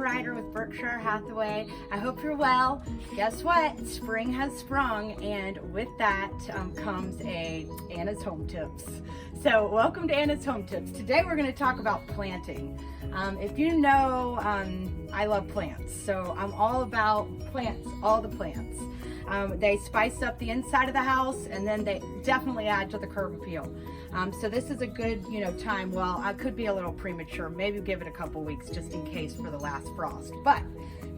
Ryder with Berkshire Hathaway. I hope you're well. Guess what? Spring has sprung, and with that comes Anna's Home Tips. So welcome to Anna's Home Tips. Today we're going to talk about planting. If you know, I love plants, so I'm all about plants, all the plants. They spice up the inside of the house, and then they definitely add to the curb appeal. So this is a good, time. Well, I could be a little premature. Maybe give it a couple weeks just in case for the last frost. But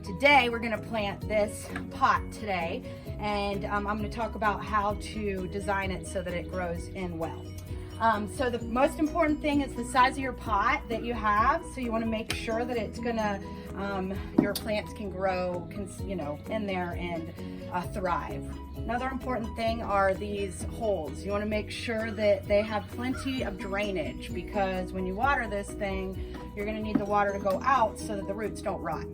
today we're going to plant this pot today, and I'm going to talk about how to design it so that it grows in well. So the most important thing is the size of your pot that you have. So you want to make sure that it's gonna, your plants can grow, in there and thrive. Another important thing are these holes. You want to make sure that they have plenty of drainage, because when you water this thing, you're going to need the water to go out so that the roots don't rot.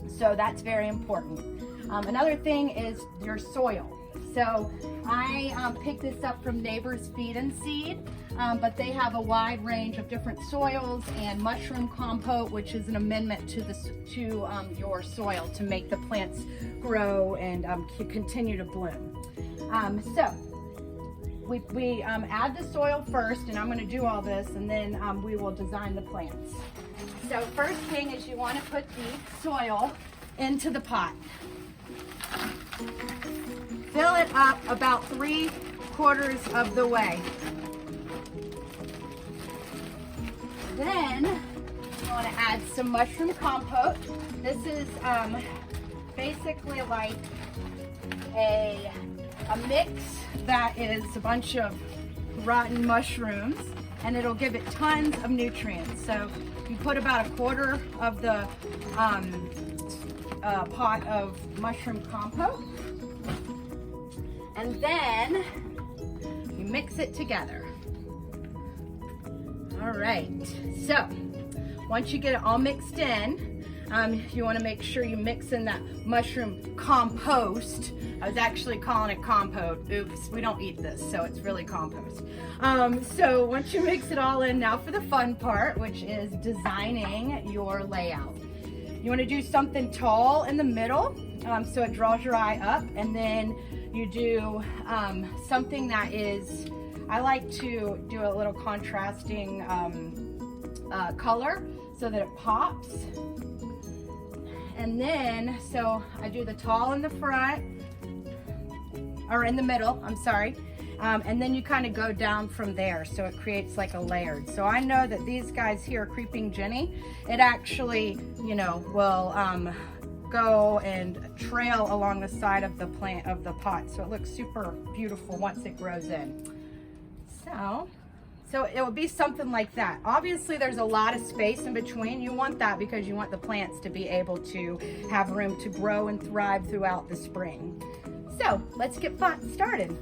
So that's very important. Another thing is your soil. So I picked this up from Neighbor's Feed and Seed, but they have a wide range of different soils and mushroom compost, which is an amendment to your soil to make the plants grow and continue to bloom. So we add the soil first, and I'm going to do all this, and then we will design the plants. So first thing is you want to put the soil into the pot. Fill it up about 3/4 of the way. Then you want to add some mushroom compost. This is basically like a mix that is a bunch of rotten mushrooms, and it'll give it tons of nutrients. So you put about 1/4 of the pot of mushroom compost, and then you mix it together. All right, so once you get it all mixed in, you want to make sure you mix in that mushroom compost. I was actually calling it compost. Oops, we don't eat this, so it's really compost. So once you mix it all in, now for the fun part, which is designing your layout. You want to do something tall in the middle, so it draws your eye up, and then you do something that is, I like to do a little contrasting color so that it pops. And then, so I do the tall in the front, or in the middle, I'm sorry. And then you kind of go down from there, so it creates like a layered. So I know that these guys here, Creeping Jenny, it actually, will go and trail along the side of the plant, of the pot, so it looks super beautiful once it grows in. So it will be something like that. Obviously there's a lot of space in between. You want that because you want the plants to be able to have room to grow and thrive throughout the spring. So let's get started.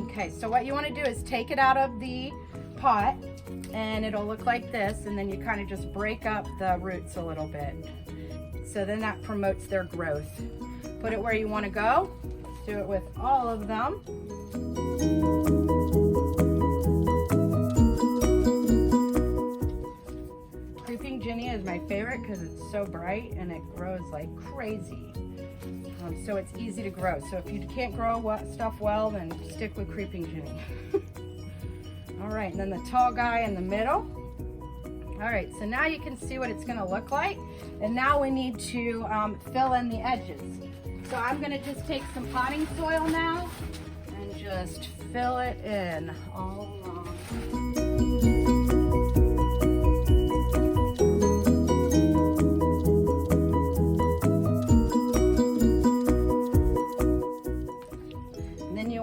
Okay, so what you want to do is take it out of the pot, and it'll look like this, and then you kind of just break up the roots a little bit. So then that promotes their growth. Put it where you want to go. Let's do it with all of them. Creeping Jenny is my favorite because it's so bright and it grows like crazy. So it's easy to grow. So if you can't grow stuff well, then stick with Creeping Jenny. All right, and then the tall guy in the middle. All right, so now you can see what it's gonna look like. And now we need to fill in the edges. So I'm gonna just take some potting soil now and just fill it in all along.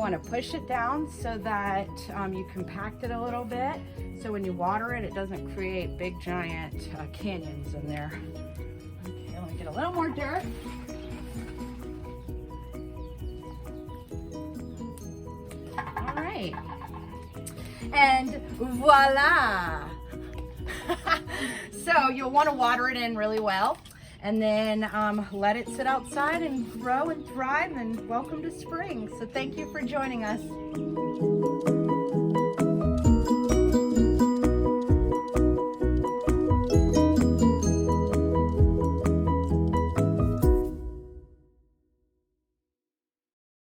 Want to push it down so that you compact it a little bit, so when you water it, it doesn't create big giant canyons in there. Okay, let me get a little more dirt. All right, and voila. So you'll want to water it in really well, and then let it sit outside and grow and thrive, and welcome to spring. So thank you for joining us.